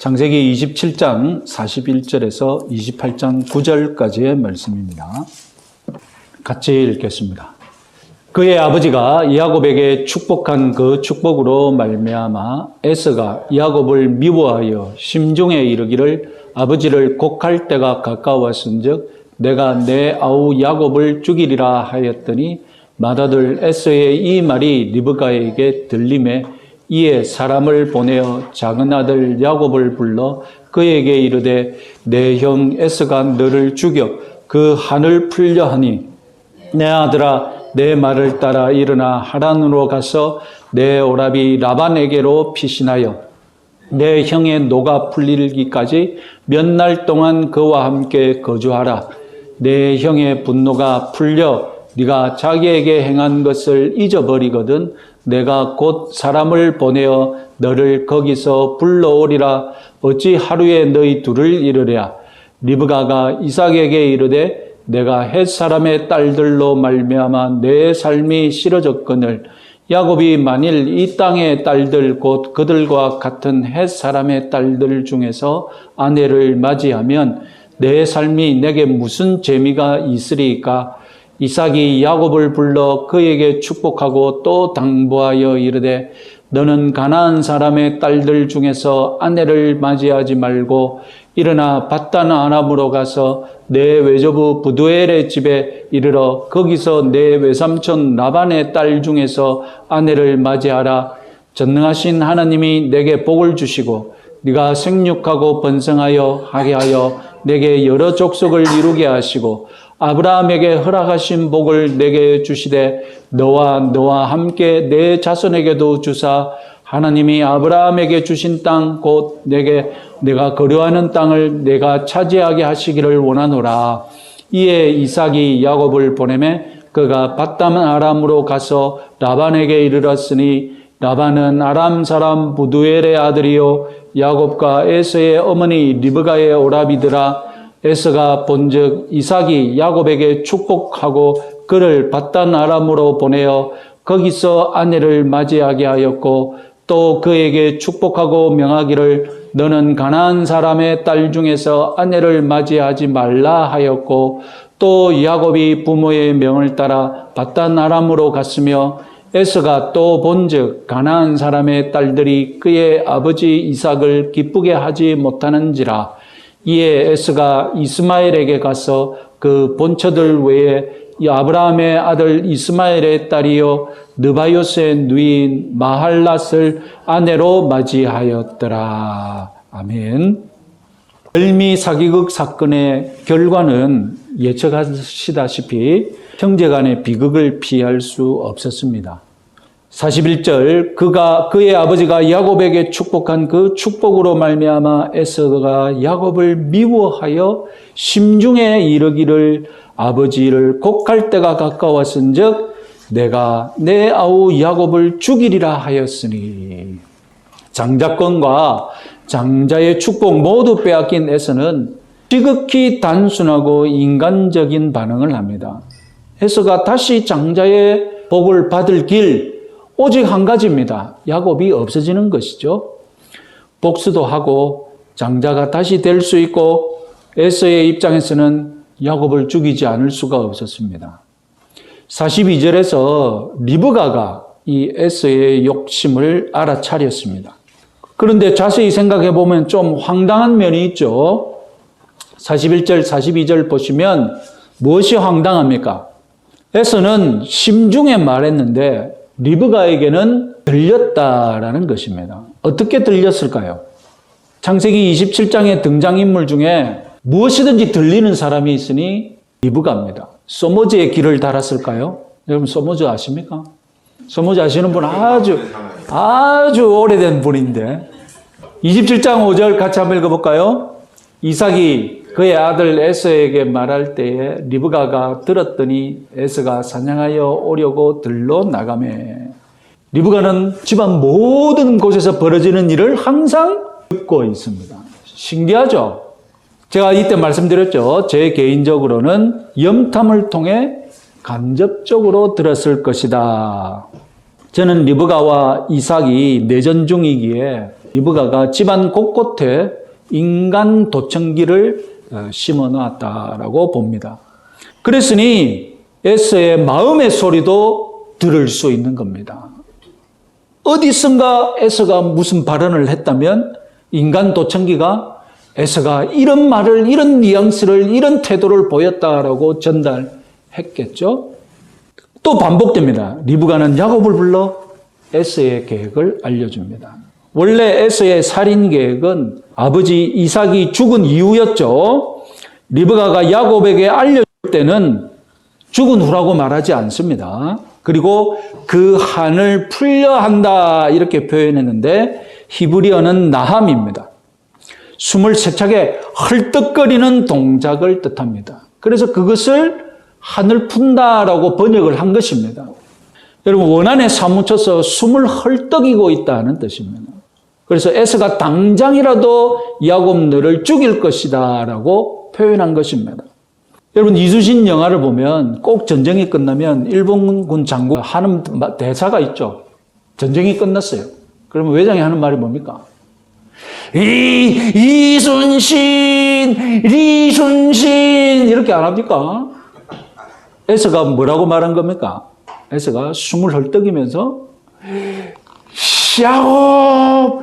창세기 27장 41절에서 28장 9절까지의 말씀입니다. 같이 읽겠습니다. 그의 아버지가 야곱에게 축복한 그 축복으로 말미암아 에서가 야곱을 미워하여 심중에 이르기를 아버지를 곡할 때가 가까웠은즉 내가 내 아우 야곱을 죽이리라 하였더니 맏아들 에서의 이 말이 리브가에게 들림에 이에 사람을 보내어 작은 아들 야곱을 불러 그에게 이르되 내 형 에서가 너를 죽여 그 한을 풀려 하니 내 아들아 내 말을 따라 일어나 하란으로 가서 내 오라비 라반에게로 피신하여 내 형의 노가 풀리기까지 몇 날 동안 그와 함께 거주하라. 내 형의 분노가 풀려 네가 자기에게 행한 것을 잊어버리거든 내가 곧 사람을 보내어 너를 거기서 불러오리라. 어찌 하루에 너희 둘을 이르랴. 리브가가 이삭에게 이르되 내가 헷 사람의 딸들로 말미암아 내 삶이 싫어졌거늘 야곱이 만일 이 땅의 딸들 곧 그들과 같은 헷 사람의 딸들 중에서 아내를 맞이하면 내 삶이 내게 무슨 재미가 있으리까. 이삭이 야곱을 불러 그에게 축복하고 또 당부하여 이르되 너는 가나안 사람의 딸들 중에서 아내를 맞이하지 말고 일어나 밧단 아람으로 가서 내 외조부 부두엘의 집에 이르러 거기서 내 외삼촌 라반의 딸 중에서 아내를 맞이하라. 전능하신 하나님이 내게 복을 주시고 네가 생육하고 번성하여 하게 하여 내게 여러 족속을 이루게 하시고 아브라함에게 허락하신 복을 내게 주시되 너와 함께 내 자손에게도 주사 하나님이 아브라함에게 주신 땅 곧 내가 거류하는 땅을 내가 차지하게 하시기를 원하노라. 이에 이삭이 야곱을 보내매 그가 밧단 아람으로 가서 라반에게 이르렀으니 라반은 아람 사람 부두엘의 아들이요 야곱과 에서의 어머니 리브가의 오라비더라. 에서가 본즉 이삭이 야곱에게 축복하고 그를 밧단 아람으로 보내어 거기서 아내를 맞이하게 하였고 또 그에게 축복하고 명하기를 너는 가나안 사람의 딸 중에서 아내를 맞이하지 말라 하였고 또 야곱이 부모의 명을 따라 밧단 아람으로 갔으며 에서가 또 본즉 가나안 사람의 딸들이 그의 아버지 이삭을 기쁘게 하지 못하는지라. 이에 에서가 이스마엘에게 가서 그 본처들 외에 아브라함의 아들 이스마엘의 딸이요 느바요스의 누이인 마할랏을 아내로 맞이하였더라. 아멘. 열미 사기극 사건의 결과는 예측하시다시피 형제간의 비극을 피할 수 없었습니다. 41절 그의 아버지가 야곱에게 축복한 그 축복으로 말미암아 에서가 야곱을 미워하여 심중에 이르기를 아버지를 곡할 때가 가까웠은즉 내가 내 아우 야곱을 죽이리라 하였으니. 장자권과 장자의 축복 모두 빼앗긴 에서는 지극히 단순하고 인간적인 반응을 합니다. 에서가 다시 장자의 복을 받을 길 오직 한 가지입니다. 야곱이 없어지는 것이죠. 복수도 하고 장자가 다시 될 수 있고 에서의 입장에서는 야곱을 죽이지 않을 수가 없었습니다. 42절에서 리브가가 이 에서의 욕심을 알아차렸습니다. 그런데 자세히 생각해 보면 좀 황당한 면이 있죠. 41절, 42절 보시면 무엇이 황당합니까? 에서는 심중에 말했는데 리브가에게는 들렸다라는 것입니다. 어떻게 들렸을까요? 창세기 27장의 등장인물 중에 무엇이든지 들리는 사람이 있으니 리브가입니다. 소모즈의 길을 달았을까요? 여러분 소모즈 아십니까? 소모즈 아시는 분 아주 오래된 분인데 27장 5절 같이 한번 읽어볼까요? 이삭이 그의 아들 에서에게 말할 때에 리브가가 들었더니 에서가 사냥하여 오려고 들러 나가매. 리브가는 집안 모든 곳에서 벌어지는 일을 항상 듣고 있습니다. 신기하죠? 제가 이때 말씀드렸죠. 제 개인적으로는 염탐을 통해 간접적으로 들었을 것이다. 저는 리브가와 이삭이 내전 중이기에 리브가가 집안 곳곳에 인간 도청기를 심어 놨다라고 봅니다. 그랬으니 에서의 마음의 소리도 들을 수 있는 겁니다. 어디선가 에서가 무슨 발언을 했다면 인간 도청기가 에서가 이런 말을, 이런 뉘앙스를, 이런 태도를 보였다라고 전달했겠죠. 또 반복됩니다. 리브가는 야곱을 불러 에서의 계획을 알려줍니다. 원래 에서의 살인 계획은 아버지 이삭이 죽은 이후였죠. 리브가가 야곱에게 알려줄 때는 죽은 후라고 말하지 않습니다. 그리고 그 한을 풀려 한다 이렇게 표현했는데 히브리어는 나함입니다. 숨을 세차게 헐떡거리는 동작을 뜻합니다. 그래서 그것을 한을 푼다라고 번역을 한 것입니다. 여러분 원한에 사무쳐서 숨을 헐떡이고 있다는 뜻입니다. 그래서 에서가 당장이라도 야곱 너를 죽일 것이다 라고 표현한 것입니다. 여러분 이순신 영화를 보면 꼭 전쟁이 끝나면 일본군 장군 하는 대사가 있죠. 전쟁이 끝났어요. 그러면 외장이 하는 말이 뭡니까? 이순신 이렇게 안 합니까? 에서가 뭐라고 말한 겁니까? 에서가 숨을 헐떡이면서 야곱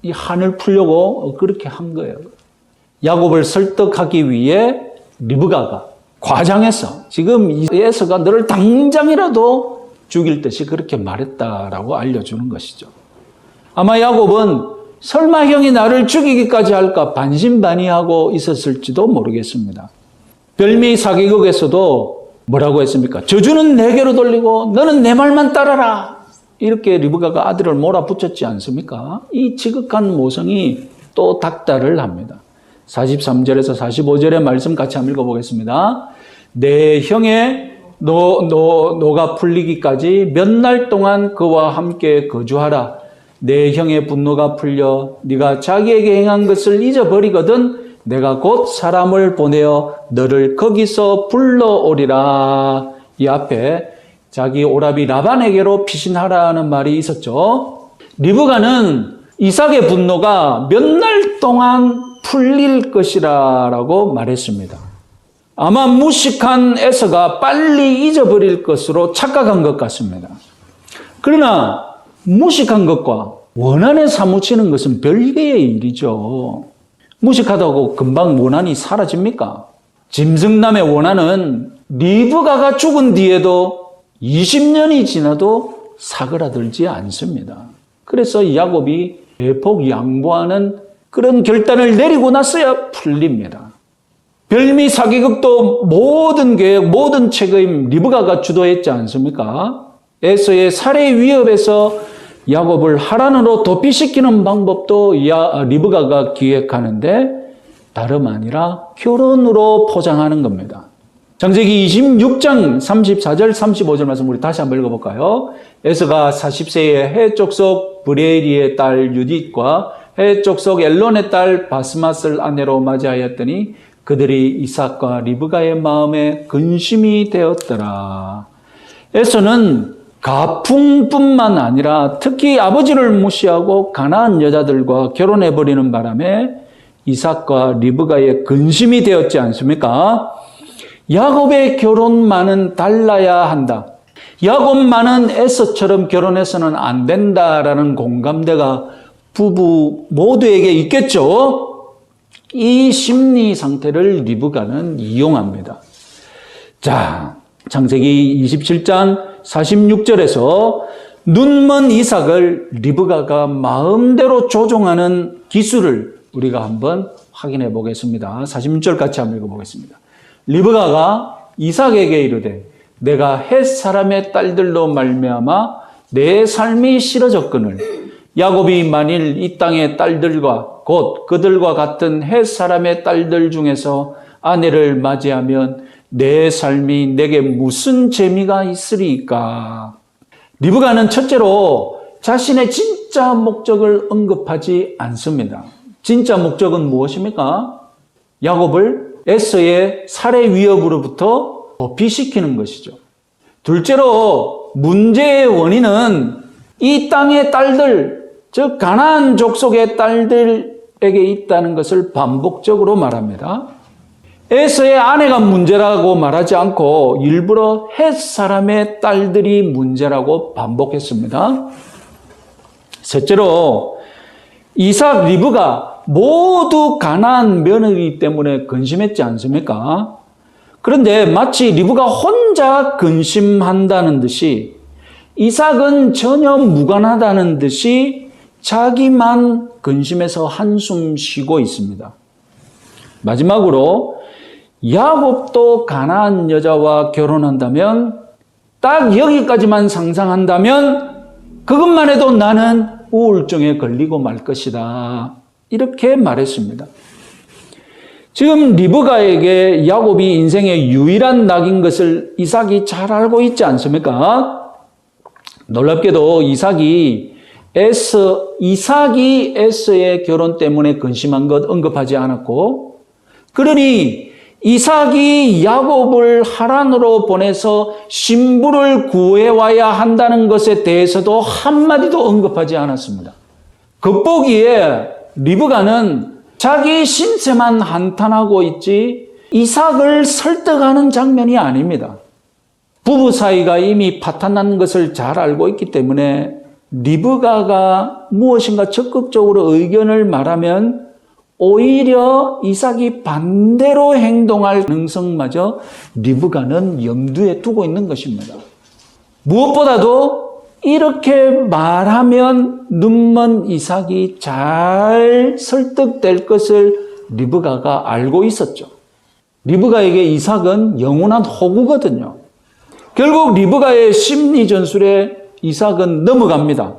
이 한을 풀려고 그렇게 한 거예요. 야곱을 설득하기 위해 리브가가 과장해서 지금 에서가 너를 당장이라도 죽일 듯이 그렇게 말했다라고 알려주는 것이죠. 아마 야곱은 설마 형이 나를 죽이기까지 할까 반신반의하고 있었을지도 모르겠습니다. 별미 사기극에서도 뭐라고 했습니까? 저주는 내게로 돌리고 너는 내 말만 따라라. 이렇게 리브가가 아들을 몰아붙였지 않습니까? 이 지극한 모성이 또 닥달을 합니다. 43절에서 45절의 말씀 같이 한번 읽어보겠습니다. 내 형의 노가 풀리기까지 몇 날 동안 그와 함께 거주하라. 내 형의 분노가 풀려 네가 자기에게 행한 것을 잊어버리거든 내가 곧 사람을 보내어 너를 거기서 불러오리라. 이 앞에 자기 오라비 라반에게로 피신하라는 말이 있었죠. 리브가는 이삭의 분노가 몇 날 동안 풀릴 것이라고 말했습니다. 아마 무식한 에서가 빨리 잊어버릴 것으로 착각한 것 같습니다. 그러나 무식한 것과 원한에 사무치는 것은 별개의 일이죠. 무식하다고 금방 원한이 사라집니까? 짐승남의 원한은 리브가가 죽은 뒤에도 20년이 지나도 사그라들지 않습니다. 그래서 야곱이 대폭 양보하는 그런 결단을 내리고 나서야 풀립니다. 별미 사기극도 모든 계획, 모든 책임 리브가가 주도했지 않습니까? 에서의 살해 위협에서 야곱을 하란으로 도피시키는 방법도 리브가가 기획하는데 다름 아니라 결혼으로 포장하는 겁니다. 창세기 26장 34절 35절 말씀 우리 다시 한번 읽어볼까요? 에서가 40세에 해쪽 속 브레리의 딸 유딧과 해쪽 속 엘론의 딸 바스맛을 아내로 맞이하였더니 그들이 이삭과 리브가의 마음에 근심이 되었더라. 에서는 가풍뿐만 아니라 특히 아버지를 무시하고 가나안 여자들과 결혼해버리는 바람에 이삭과 리브가의 근심이 되었지 않습니까? 야곱의 결혼만은 달라야 한다. 야곱만은 에서처럼 결혼해서는 안 된다라는 공감대가 부부 모두에게 있겠죠. 이 심리 상태를 리브가는 이용합니다. 자, 창세기 27장 46절에서 눈먼 이삭을 리브가가 마음대로 조종하는 기술을 우리가 한번 확인해 보겠습니다. 46절 같이 한번 읽어보겠습니다. 리브가가 이삭에게 이르되 내가 헷 사람의 딸들로 말미암아 내 삶이 싫어졌거늘 야곱이 만일 이 땅의 딸들과 곧 그들과 같은 헷 사람의 딸들 중에서 아내를 맞이하면 내 삶이 내게 무슨 재미가 있으리까? 리브가는 첫째로 자신의 진짜 목적을 언급하지 않습니다. 진짜 목적은 무엇입니까? 야곱을 에서의 살해 위협으로부터 도피시키는 것이죠. 둘째로 문제의 원인은 이 땅의 딸들, 즉 가나안 족속의 딸들에게 있다는 것을 반복적으로 말합니다. 에서의 아내가 문제라고 말하지 않고 일부러 헷 사람의 딸들이 문제라고 반복했습니다. 셋째로 이삭, 리브가 모두 가나안 며느리 때문에 근심했지 않습니까? 그런데 마치 리브가 혼자 근심한다는 듯이 이삭은 전혀 무관하다는 듯이 자기만 근심해서 한숨 쉬고 있습니다. 마지막으로 야곱도 가나안 여자와 결혼한다면 딱 여기까지만 상상한다면 그것만 해도 나는 우울증에 걸리고 말 것이다. 이렇게 말했습니다. 지금 리브가에게 야곱이 인생의 유일한 낙인 것을 이삭이 잘 알고 있지 않습니까? 놀랍게도 이삭이 에서의 결혼 때문에 근심한 것 언급하지 않았고, 그러니 이삭이 야곱을 하란으로 보내서 신부를 구해와야 한다는 것에 대해서도 한마디도 언급하지 않았습니다. 겉보기에 리브가는 자기 신세만 한탄하고 있지 이삭을 설득하는 장면이 아닙니다. 부부 사이가 이미 파탄난 것을 잘 알고 있기 때문에 리브가가 무엇인가 적극적으로 의견을 말하면 오히려 이삭이 반대로 행동할 가능성마저 리브가는 염두에 두고 있는 것입니다. 무엇보다도 이렇게 말하면 눈먼 이삭이 잘 설득될 것을 리브가가 알고 있었죠. 리브가에게 이삭은 영원한 호구거든요. 결국 리브가의 심리 전술에 이삭은 넘어갑니다.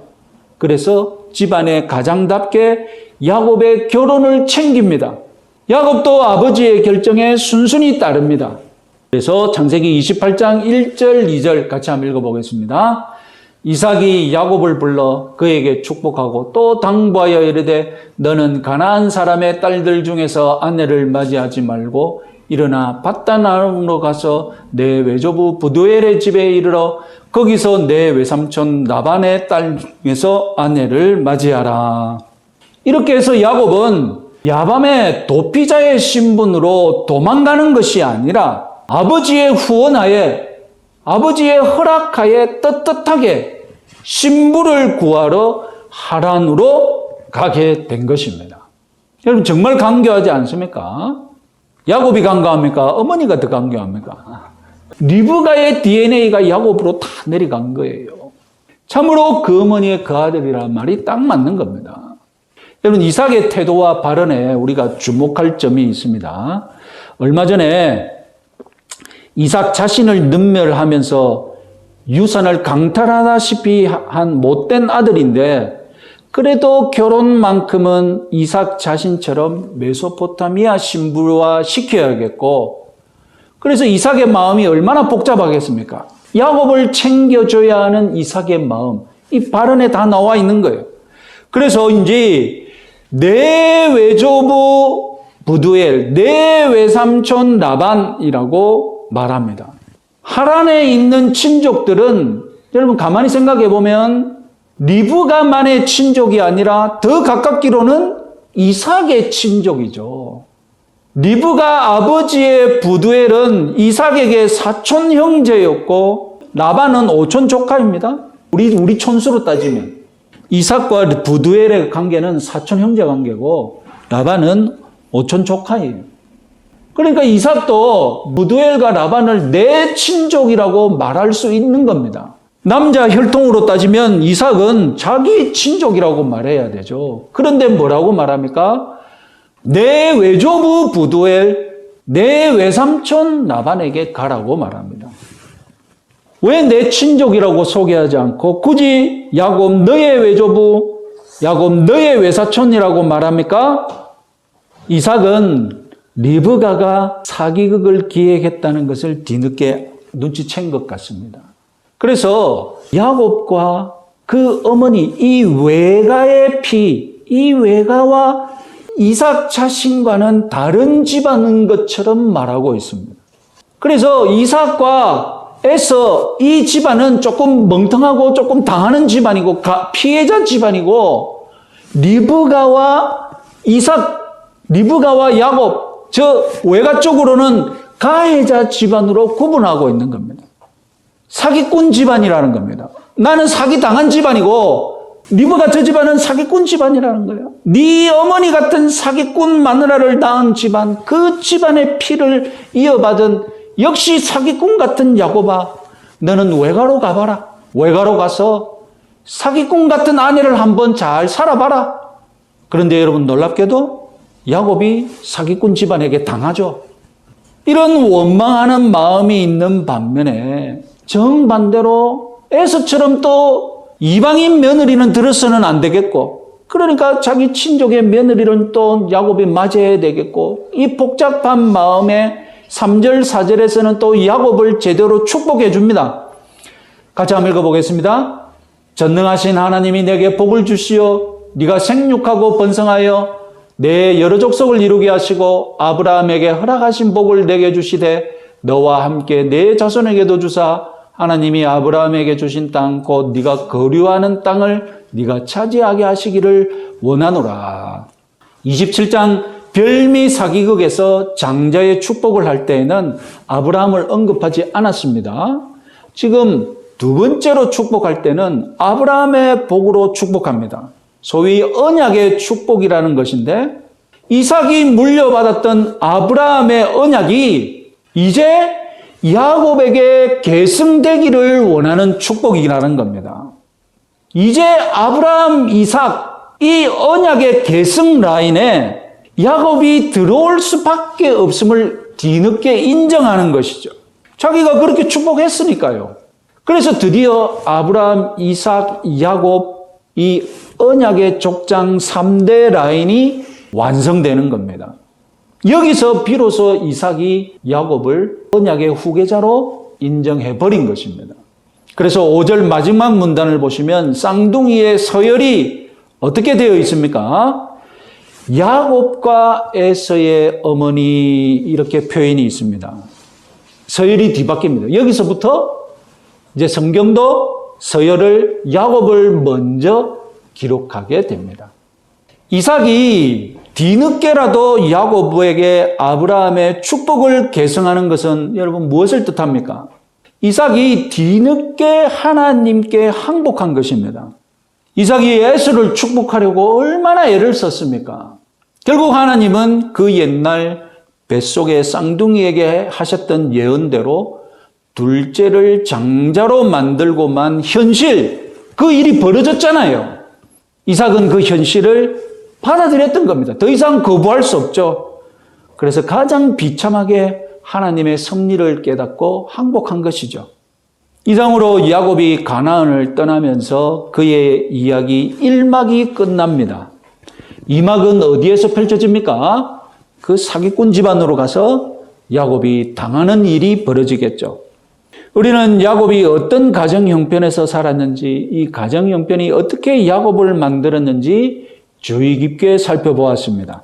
그래서 집안의 가장답게 야곱의 결혼을 챙깁니다. 야곱도 아버지의 결정에 순순히 따릅니다. 그래서 창세기 28장 1절, 2절 같이 한번 읽어보겠습니다. 이삭이 야곱을 불러 그에게 축복하고 또 당부하여 이르되 너는 가나안 사람의 딸들 중에서 아내를 맞이하지 말고 일어나 밧단-아람으로 가서 내 외조부 부두엘의 집에 이르러 거기서 내 외삼촌 라반의 딸 중에서 아내를 맞이하라. 이렇게 해서 야곱은 야밤의 도피자의 신분으로 도망가는 것이 아니라 아버지의 후원하에, 아버지의 허락하에 떳떳하게 신부를 구하러 하란으로 가게 된 것입니다. 여러분 정말 강교하지 않습니까? 야곱이 강교합니까? 어머니가 더 강교합니까? 리브가의 DNA가 야곱으로 다 내려간 거예요. 참으로 그 어머니의 그 아들이란 말이 딱 맞는 겁니다. 여러분 이삭의 태도와 발언에 우리가 주목할 점이 있습니다. 얼마 전에 이삭 자신을 능멸하면서 유산을 강탈하다시피 한 못된 아들인데 그래도 결혼만큼은 이삭 자신처럼 메소포타미아 신부와 시켜야겠고, 그래서 이삭의 마음이 얼마나 복잡하겠습니까? 야곱을 챙겨줘야 하는 이삭의 마음, 이 발언에 다 나와 있는 거예요. 그래서 이제 내 외조부 부두엘, 내 외삼촌 라반이라고 말합니다. 하란에 있는 친족들은 여러분 가만히 생각해 보면 리브가만의 친족이 아니라 더 가깝기로는 이삭의 친족이죠. 리브가 아버지의 부두엘은 이삭에게 사촌 형제였고 라반은 오촌 조카입니다. 우리 촌수로 따지면 이삭과 부두엘의 관계는 사촌 형제 관계고 라반은 오촌 조카예요. 그러니까 이삭도 부두엘과 라반을 내 친족이라고 말할 수 있는 겁니다. 남자 혈통으로 따지면 이삭은 자기 친족이라고 말해야 되죠. 그런데 뭐라고 말합니까? 내 외조부 부두엘, 내 외삼촌 라반에게 가라고 말합니다. 왜 내 친족이라고 소개하지 않고 굳이 야곱 너의 외조부, 야곱 너의 외사촌이라고 말합니까? 이삭은 리브가가 사기극을 기획했다는 것을 뒤늦게 눈치챈 것 같습니다. 그래서 야곱과 그 어머니, 이 외가의 피, 이 외가와 이삭 자신과는 다른 집안인 것처럼 말하고 있습니다. 그래서 이삭과 에서 이 집안은 조금 멍텅하고 조금 당하는 집안이고 피해자 집안이고 리브가와 야곱 저 외가 쪽으로는 가해자 집안으로 구분하고 있는 겁니다. 사기꾼 집안이라는 겁니다. 나는 사기당한 집안이고 리브가 저 집안은 사기꾼 집안이라는 거예요. 네 어머니 같은 사기꾼 마누라를 낳은 집안, 그 집안의 피를 이어받은 역시 사기꾼 같은 야곱아, 너는 외가로 가봐라. 외가로 가서 사기꾼 같은 아내를 한번 잘 살아봐라. 그런데 여러분 놀랍게도 야곱이 사기꾼 집안에게 당하죠. 이런 원망하는 마음이 있는 반면에 정반대로 에서처럼 또 이방인 며느리는 들어서는 안 되겠고, 그러니까 자기 친족의 며느리는 또 야곱이 맞이해야 되겠고, 이 복잡한 마음에 3절, 4절에서는 또 야곱을 제대로 축복해 줍니다. 같이 한번 읽어보겠습니다. 전능하신 하나님이 내게 복을 주시어 네가 생육하고 번성하여 내 여러 족속을 이루게 하시고 아브라함에게 허락하신 복을 내게 주시되 너와 함께 내 자손에게도 주사 하나님이 아브라함에게 주신 땅 곧 네가 거류하는 땅을 네가 차지하게 하시기를 원하노라. 27장 별미 사기극에서 장자의 축복을 할 때에는 아브라함을 언급하지 않았습니다. 지금 두 번째로 축복할 때는 아브라함의 복으로 축복합니다. 소위 언약의 축복이라는 것인데 이삭이 물려받았던 아브라함의 언약이 이제 야곱에게 계승되기를 원하는 축복이라는 겁니다. 이제 아브라함, 이삭 이 언약의 계승 라인에 야곱이 들어올 수밖에 없음을 뒤늦게 인정하는 것이죠. 자기가 그렇게 축복했으니까요. 그래서 드디어 아브라함, 이삭, 야곱 이 언약의 족장 3대 라인이 완성되는 겁니다. 여기서 비로소 이삭이 야곱을 언약의 후계자로 인정해버린 것입니다. 그래서 5절 마지막 문단을 보시면 쌍둥이의 서열이 어떻게 되어 있습니까? 야곱과 에서의 어머니 이렇게 표현이 있습니다. 서열이 뒤바뀝니다. 여기서부터 이제 성경도 서열을 야곱을 먼저 기록하게 됩니다. 이삭이 뒤늦게라도 야곱에게 아브라함의 축복을 계승하는 것은 여러분 무엇을 뜻합니까? 이삭이 뒤늦게 하나님께 항복한 것입니다. 이삭이 에서를 축복하려고 얼마나 애를 썼습니까? 결국 하나님은 그 옛날 뱃속의 쌍둥이에게 하셨던 예언대로 둘째를 장자로 만들고만 현실, 그 일이 벌어졌잖아요. 이삭은 그 현실을 받아들였던 겁니다. 더 이상 거부할 수 없죠. 그래서 가장 비참하게 하나님의 섭리를 깨닫고 항복한 것이죠. 이상으로 야곱이 가나안을 떠나면서 그의 이야기 1막이 끝납니다. 2막은 어디에서 펼쳐집니까? 그 사기꾼 집안으로 가서 야곱이 당하는 일이 벌어지겠죠. 우리는 야곱이 어떤 가정 형편에서 살았는지, 이 가정 형편이 어떻게 야곱을 만들었는지 주의 깊게 살펴보았습니다.